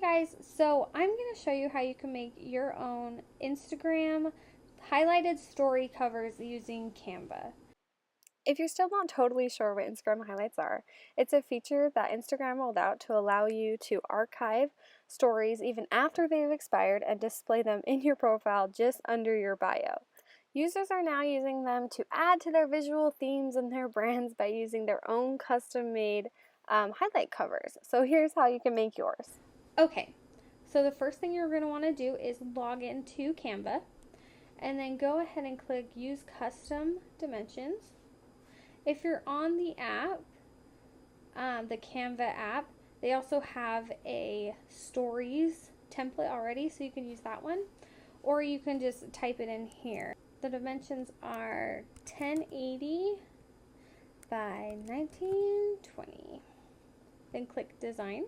Hey guys, so I'm going to show you how you can make your own Instagram highlighted story covers using Canva. If you're still not totally sure what Instagram highlights are, it's a feature that Instagram rolled out to allow you to archive stories even after they've expired and display them in your profile just under your bio. Users are now using them to add to their visual themes and their brands by using their own custom-made highlight covers. So here's how you can make yours. Okay, so the first thing you're going to want to do is log into Canva and then go ahead and click Use Custom Dimensions. If you're on the app, the Canva app, they also have a stories template already, so you can use that one, or you can just type it in here. The dimensions are 1080 by 1920. Then click Design.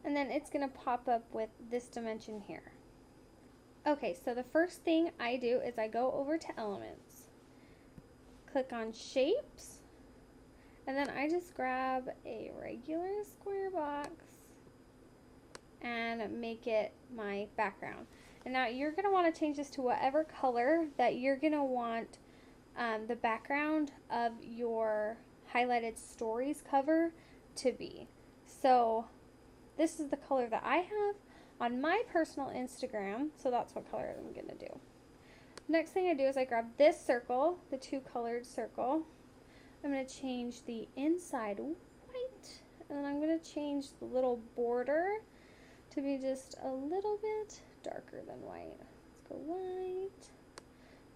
And then it's going to pop up with this dimension here. Okay, so the first thing I do is I go over to Elements, click on Shapes, and then I just grab a regular square box and make it my background. And now you're going to want to change this to whatever color that you're going to want the background of your highlighted stories cover to be. So this is the color that I have on my personal Instagram, so that's what color I'm going to do. Next thing I do is I grab this circle, the two colored circle. I'm going to change the inside white, and then I'm going to change the little border to be just a little bit darker than white. Let's go white.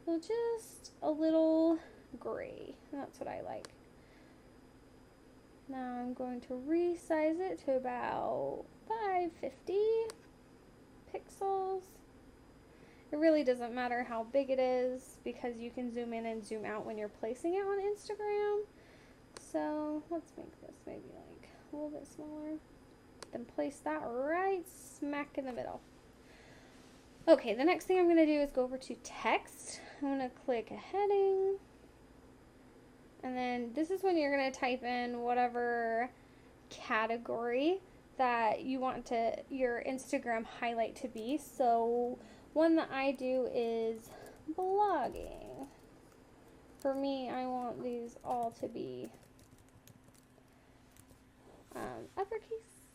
So just a little gray. That's what I like. Now I'm going to resize it to about 550 pixels. It really doesn't matter how big it is because you can zoom in and zoom out when you're placing it on Instagram. So let's make this maybe like a little bit smaller. Then place that right smack in the middle. Okay, the next thing I'm going to do is go over to text. I'm going to click a heading. And then this is when you're going to type in whatever category that you want your Instagram highlight to be. So one that I do is blogging. For me, I want these all to be uppercase.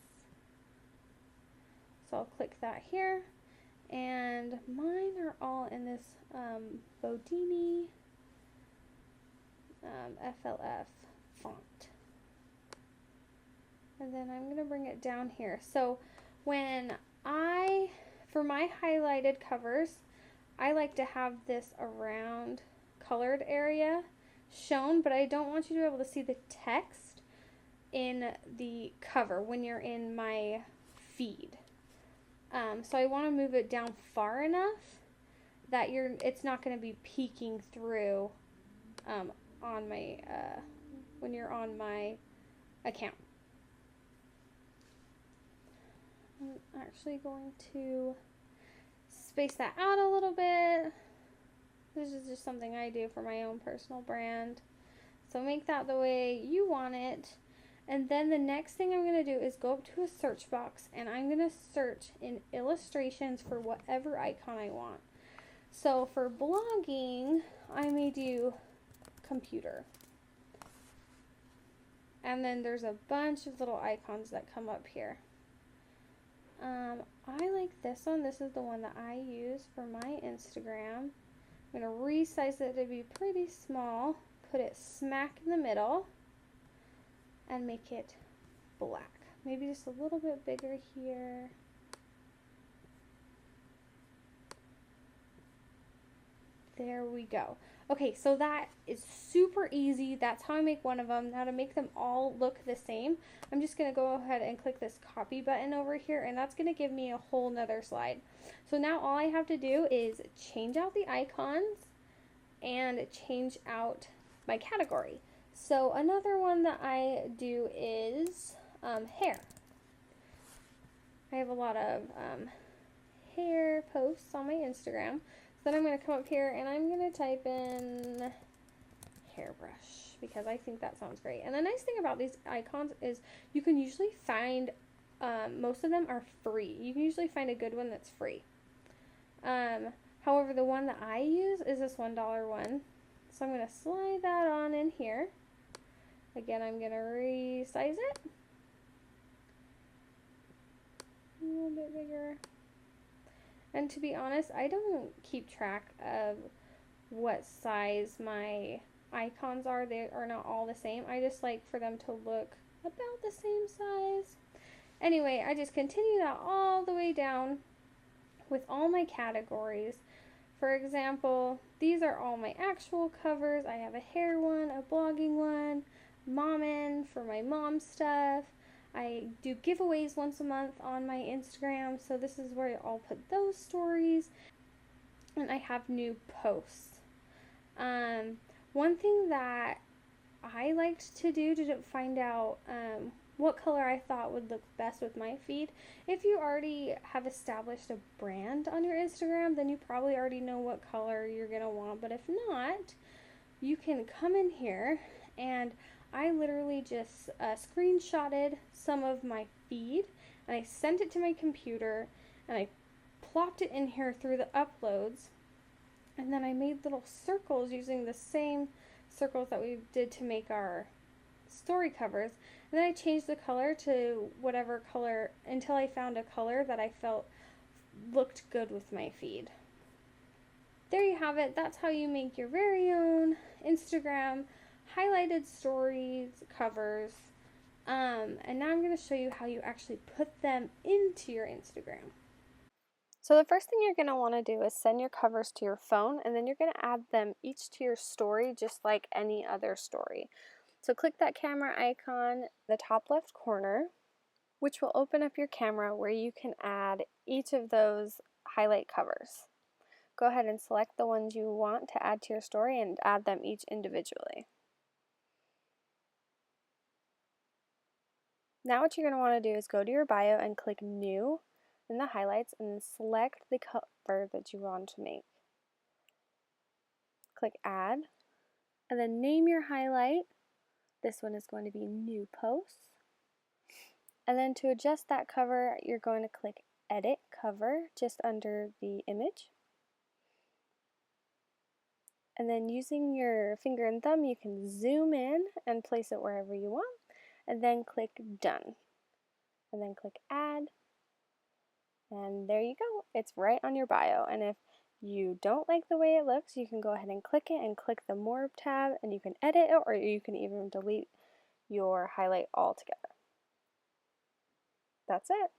So I'll click that here. And mine are all in this Bodini FLF font. And then I'm going to bring it down here. So for my highlighted covers, I like to have this around colored area shown, but I don't want you to be able to see the text in the cover when you're in my feed. So I want to move it down far enough that it's not going to be peeking through on my when you're on my account. I'm actually going to space that out a little bit. This is just something I do for my own personal brand. So make that the way you want it. And then the next thing I'm going to do is go up to a search box and I'm going to search in illustrations for whatever icon I want. So for blogging, I may do computer. And then there's a bunch of little icons that come up here. I like this one. This is the one that I use for my Instagram. I'm going to resize it to be pretty small, put it smack in the middle, and make it black. Maybe just a little bit bigger here. There we go. Okay, so that is super easy. That's how I make one of them. Now to make them all look the same, I'm just going to go ahead and click this copy button over here, and that's going to give me a whole nother slide. So now all I have to do is change out the icons and change out my category. So another one that I do is hair. I have a lot of hair posts on my Instagram. So then I'm going to come up here and I'm going to type in hairbrush because I think that sounds great. And the nice thing about these icons is you can usually find, most of them are free. You can usually find a good one that's free. However, the one that I use is this $1 one. So I'm going to slide that on in here. Again, I'm going to resize it. A little bit bigger. And to be honest, I don't keep track of what size my icons are. They are not all the same. I just like for them to look about the same size. Anyway, I just continue that all the way down with all my categories. For example, these are all my actual covers. I have a hair one, a blogging one, mommin for my mom stuff. I do giveaways once a month on my Instagram, so this is where I'll put those stories. And I have new posts. One thing that I liked to do to find out what color I thought would look best with my feed. If you already have established a brand on your Instagram, then you probably already know what color you're going to want. But if not, you can come in here, and I literally just screenshotted some of my feed, and I sent it to my computer, and I plopped it in here through the uploads, and then I made little circles using the same circles that we did to make our story covers, and then I changed the color to whatever color until I found a color that I felt looked good with my feed. There you have it. That's how you make your very own Instagram highlighted stories covers. And now I'm going to show you how you actually put them into your Instagram. So the first thing you're going to want to do is send your covers to your phone, and then you're going to add them each to your story just like any other story. So click that camera icon in the top left corner, which will open up your camera where you can add each of those highlight covers. Go ahead and select the ones you want to add to your story and add them each individually. Now what you're going to want to do is go to your bio and click New in the highlights, and then select the cover that you want to make. Click Add, and then name your highlight. This one is going to be New Post. And then to adjust that cover, you're going to click Edit Cover just under the image. And then using your finger and thumb, you can zoom in and place it wherever you want. And then click Done. And then click Add. And there you go. It's right on your bio. And if you don't like the way it looks, you can go ahead and click it and click the More tab, and you can edit it, or you can even delete your highlight altogether. That's it.